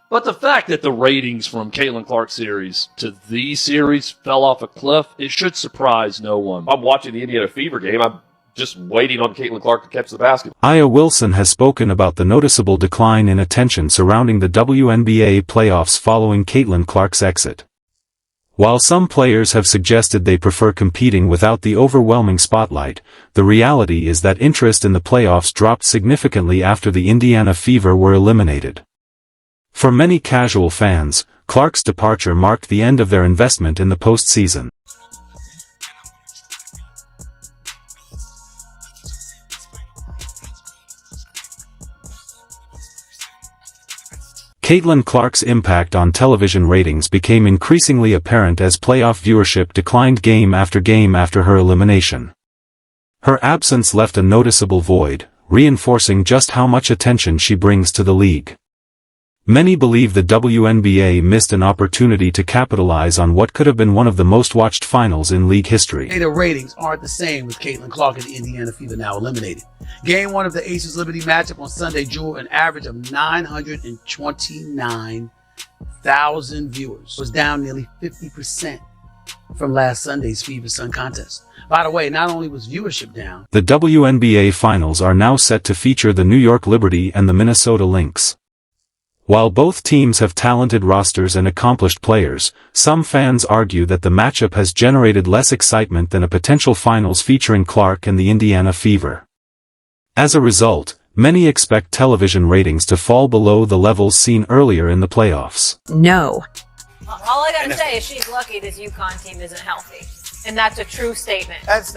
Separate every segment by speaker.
Speaker 1: But the fact that the ratings from Caitlin Clark's series to these series fell off a cliff, it should surprise no one.
Speaker 2: I'm watching the Indiana Fever game. I'm just waiting on Caitlin Clark to catch the basketball.
Speaker 3: Aya Wilson has spoken about the noticeable decline in attention surrounding the WNBA playoffs following Caitlin Clark's exit. While some players have suggested they prefer competing without the overwhelming spotlight, the reality is that interest in the playoffs dropped significantly after the Indiana Fever were eliminated. For many casual fans, Clark's departure marked the end of their investment in the postseason. Caitlin Clark's impact on television ratings became increasingly apparent as playoff viewership declined game after her elimination. Her absence left a noticeable void, reinforcing just how much attention she brings to the league. Many believe the WNBA missed an opportunity to capitalize on what could have been one of the most watched finals in league history.
Speaker 4: The ratings aren't the same with Caitlin Clark and the Indiana Fever now eliminated. Game 1 of the Aces Liberty matchup on Sunday drew an average of 929,000 viewers. It was down nearly 50% from last Sunday's Fever Sun contest. By the way, not only was viewership down,
Speaker 3: the WNBA finals are now set to feature the New York Liberty and the Minnesota Lynx. While both teams have talented rosters and accomplished players, some fans argue that the matchup has generated less excitement than a potential finals featuring Clark and the Indiana Fever. As a result, many expect television ratings to fall below the levels seen earlier in the playoffs.
Speaker 5: No.
Speaker 6: All I gotta say is she's lucky this UConn team isn't healthy. And that's a true statement.
Speaker 4: that's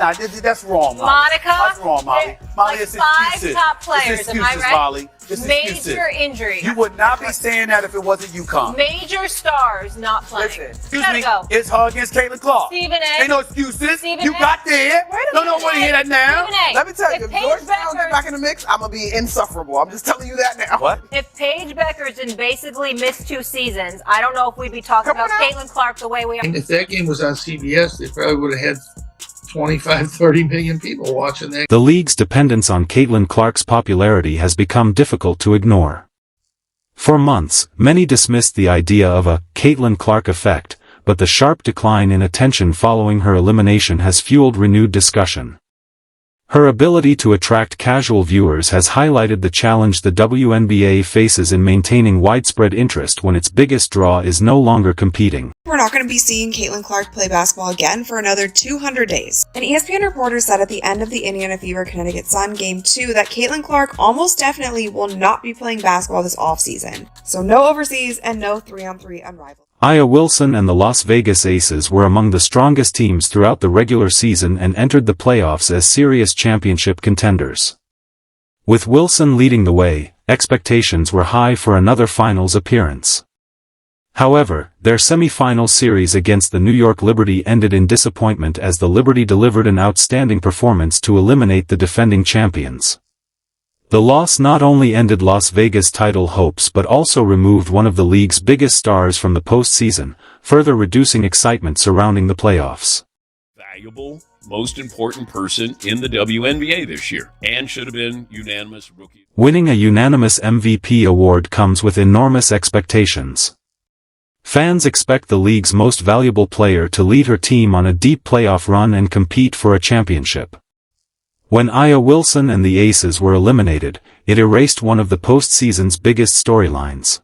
Speaker 4: wrong, Molly.
Speaker 6: Monica?
Speaker 4: That's wrong, Molly. Molly,
Speaker 6: like
Speaker 4: it's
Speaker 6: 5
Speaker 4: excuses.
Speaker 6: top players,
Speaker 4: It's
Speaker 6: am I
Speaker 4: excuses,
Speaker 6: right?
Speaker 4: Molly. It's excuses.
Speaker 6: Major injury.
Speaker 4: You would not be saying that if it wasn't UConn.
Speaker 6: Major stars not playing.
Speaker 4: Listen, excuse
Speaker 6: Gotta
Speaker 4: me,
Speaker 6: go.
Speaker 4: it's her against Caitlin Clark.
Speaker 6: Stephen A.
Speaker 4: Ain't no excuses.
Speaker 6: Stephen
Speaker 4: You
Speaker 6: A.
Speaker 4: got there.
Speaker 6: Stephen
Speaker 4: Don't want to hear that now.
Speaker 6: Stephen A.
Speaker 7: Let me tell you, if
Speaker 6: Paige
Speaker 7: Georgetown get
Speaker 6: Beckers-
Speaker 7: back in the mix, I'm going to be insufferable. I'm just telling you that now.
Speaker 4: What?
Speaker 6: If Paige Beckers didn't basically miss 2 seasons, I don't know if we'd be talking about Caitlin Clark the way we are.
Speaker 8: And if that game was on CBS, they probably would have had 25, 30 million people watching that.
Speaker 3: The league's dependence on Caitlin Clark's popularity has become difficult to ignore. For months, many dismissed the idea of a Caitlin Clark effect, but the sharp decline in attention following her elimination has fueled renewed discussion. Her ability to attract casual viewers has highlighted the challenge the WNBA faces in maintaining widespread interest when its biggest draw is no longer competing.
Speaker 9: We're not going to be seeing Caitlin Clark play basketball again for another 200 days. An ESPN reporter said at the end of the Indiana Fever Connecticut Sun Game 2 that Caitlin Clark almost definitely will not be playing basketball this offseason. So no overseas and no 3-on-3 unrivaled.
Speaker 3: Aya Wilson and the Las Vegas Aces were among the strongest teams throughout the regular season and entered the playoffs as serious championship contenders. With Wilson leading the way, expectations were high for another finals appearance. However, their semi-final series against the New York Liberty ended in disappointment as the Liberty delivered an outstanding performance to eliminate the defending champions. The loss not only ended Las Vegas' title hopes but also removed one of the league's biggest stars from the postseason, further reducing excitement surrounding the playoffs.
Speaker 1: Valuable, most important person in the WNBA this year, and should have been unanimous rookie.
Speaker 3: Winning a unanimous MVP award comes with enormous expectations. Fans expect the league's most valuable player to lead her team on a deep playoff run and compete for a championship. When Aya Wilson and the Aces were eliminated, it erased one of the postseason's biggest storylines.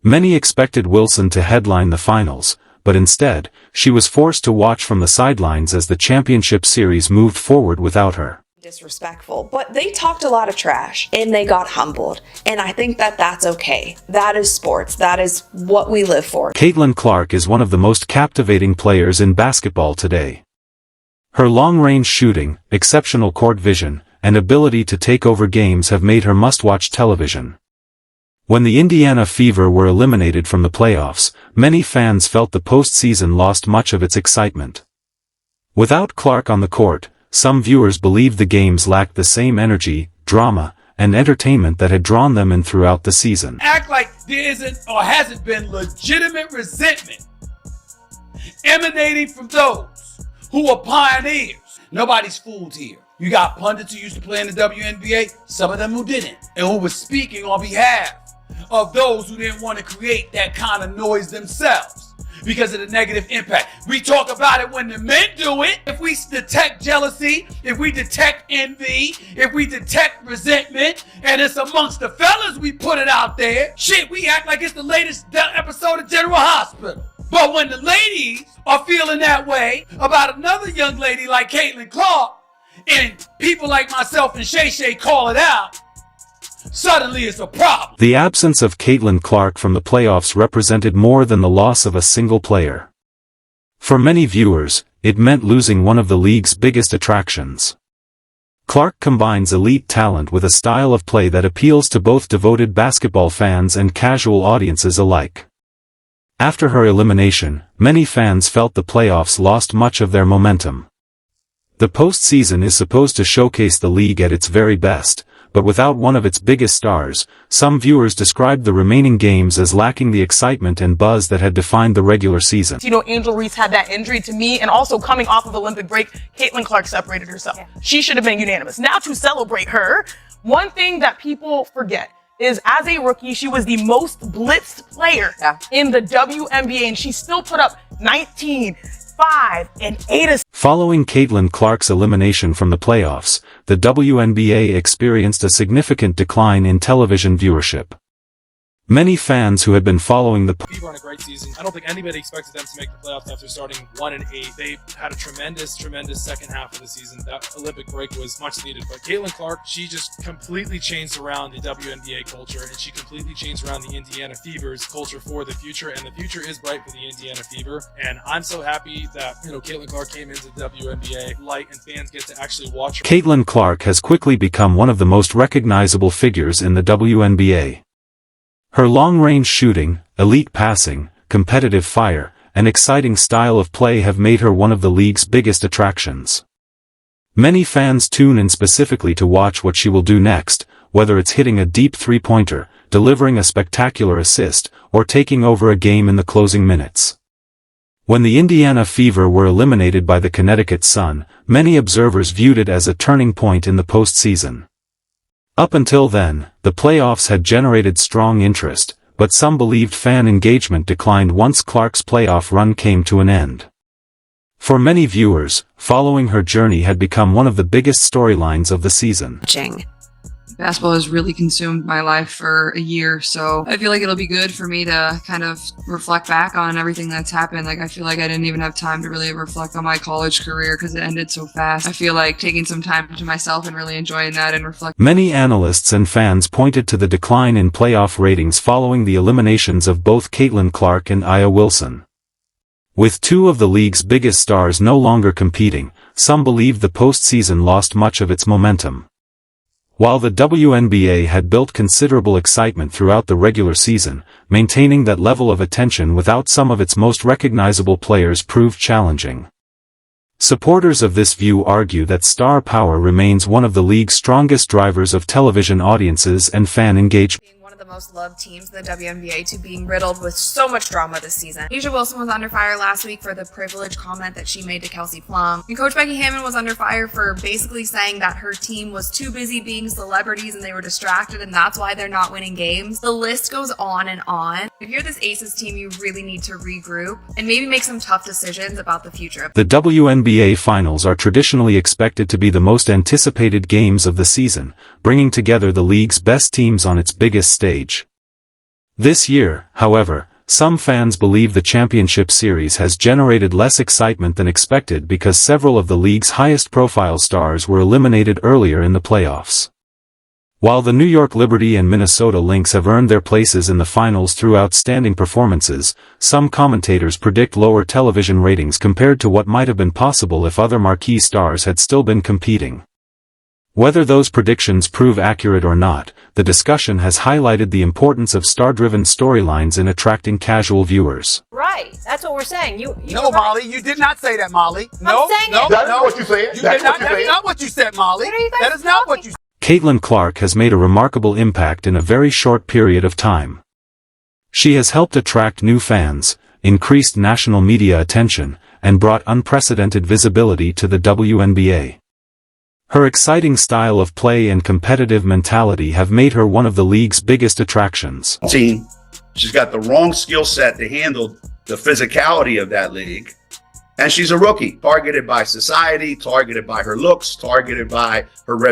Speaker 3: Many expected Wilson to headline the finals, but instead, she was forced to watch from the sidelines as the championship series moved forward without her.
Speaker 9: Disrespectful, but they talked a lot of trash and they got humbled, and I think that that's okay. That is sports. That is what we live for.
Speaker 3: Caitlin Clark is one of the most captivating players in basketball today. Her long-range shooting, exceptional court vision, and ability to take over games have made her must-watch television. When the Indiana Fever were eliminated from the playoffs, many fans felt the postseason lost much of its excitement. Without Clark on the court, some viewers believed the games lacked the same energy, drama, and entertainment that had drawn them in throughout the season.
Speaker 4: Act like there isn't or hasn't been legitimate resentment emanating from those who are pioneers. Nobody's fooled here. You got pundits who used to play in the WNBA, some of them who didn't, and who were speaking on behalf of those who didn't want to create that kind of noise themselves because of the negative impact. We talk about it when the men do it. If we detect jealousy, if we detect envy, if we detect resentment, and it's amongst the fellas, we put it out there. Shit, we act like it's the latest episode of General Hospital. But when the ladies are feeling that way about another young lady like Caitlin Clark, and people like myself and Shay Shay call it out, suddenly it's a problem.
Speaker 3: The absence of Caitlin Clark from the playoffs represented more than the loss of a single player. For many viewers, it meant losing one of the league's biggest attractions. Clark combines elite talent with a style of play that appeals to both devoted basketball fans and casual audiences alike. After her elimination, many fans felt the playoffs lost much of their momentum. The postseason is supposed to showcase the league at its very best, but without one of its biggest stars, some viewers described the remaining games as lacking the excitement and buzz that had defined the regular season.
Speaker 5: You know, Angel Reese had that injury to me, and also coming off of Olympic break, Caitlin Clark separated herself. Yeah. She should have been unanimous. Now to celebrate her, one thing that people forget is as a rookie, she was the most blitzed player in the WNBA, and she still put up 19, 5, and 8 assists.
Speaker 3: Following Caitlin Clark's elimination from the playoffs, the WNBA experienced a significant decline in television viewership. Many fans who had been following the
Speaker 10: Fever on a great season. I don't think anybody expected them to make the playoffs after starting 1-8. They had a tremendous second half of the season. That Olympic break was much needed. But Caitlin Clark, she just completely changed around the WNBA culture, and she completely changed around the Indiana Fever's culture for the future. And the future is bright for the Indiana Fever. And I'm so happy that, you know, Caitlin Clark came into the WNBA light and fans get to actually watch her.
Speaker 3: Caitlin Clark has quickly become one of the most recognizable figures in the WNBA. Her long-range shooting, elite passing, competitive fire, and exciting style of play have made her one of the league's biggest attractions. Many fans tune in specifically to watch what she will do next, whether it's hitting a deep three-pointer, delivering a spectacular assist, or taking over a game in the closing minutes. When the Indiana Fever were eliminated by the Connecticut Sun, many observers viewed it as a turning point in the postseason. Up until then, the playoffs had generated strong interest, but some believed fan engagement declined once Clark's playoff run came to an end. For many viewers, following her journey had become one of the biggest storylines of the season.
Speaker 11: Basketball has really consumed my life for a year, so I feel like it'll be good for me to kind of reflect back on everything that's happened. Like, I feel like I didn't even have time to really reflect on my college career because it ended so fast. I feel like taking some time to myself and really enjoying that and reflecting.
Speaker 3: Many analysts and fans pointed to the decline in playoff ratings following the eliminations of both Caitlin Clark and Aya Wilson. With two of the league's biggest stars no longer competing, some believed the postseason lost much of its momentum. While the WNBA had built considerable excitement throughout the regular season, maintaining that level of attention without some of its most recognizable players proved challenging. Supporters of this view argue that star power remains one of the league's strongest drivers of television audiences and fan engagement.
Speaker 9: One of the most loved teams in the WNBA to being riddled with so much drama this season. A'ja Wilson was under fire last week for the privileged comment that she made to Kelsey Plum. And Coach Becky Hammon was under fire for basically saying that her team was too busy being celebrities and they were distracted and that's why they're not winning games. The list goes on and on. If you're this Aces team, you really need to regroup and maybe make some tough decisions about the future.
Speaker 3: The WNBA Finals are traditionally expected to be the most anticipated games of the season, bringing together the league's best teams on its biggest stage. This year, however, some fans believe the championship series has generated less excitement than expected because several of the league's highest-profile stars were eliminated earlier in the playoffs. While the New York Liberty and Minnesota Lynx have earned their places in the finals through outstanding performances, some commentators predict lower television ratings compared to what might have been possible if other marquee stars had still been competing. Whether those predictions prove accurate or not, the discussion has highlighted the importance of star-driven storylines in attracting casual viewers.
Speaker 6: Right, that's what we're saying. You
Speaker 4: No, Molly, you did not say that, Molly. No,
Speaker 6: saying
Speaker 4: no,
Speaker 6: it.
Speaker 2: That's
Speaker 4: no.
Speaker 2: what you said.
Speaker 4: You
Speaker 2: That's
Speaker 4: did not.
Speaker 2: what you
Speaker 4: That is
Speaker 2: said.
Speaker 4: not what you said, Molly.
Speaker 6: What are you guys
Speaker 4: That is not what
Speaker 6: talking
Speaker 4: you said.
Speaker 3: Caitlin Clark has made a remarkable impact in a very short period of time. She has helped attract new fans, increased national media attention, and brought unprecedented visibility to the WNBA. Her exciting style of play and competitive mentality have made her one of the league's biggest attractions.
Speaker 12: Team, she's got the wrong skill set to handle the physicality of that league. And she's a rookie, targeted by society, targeted by her looks, targeted by her reputation.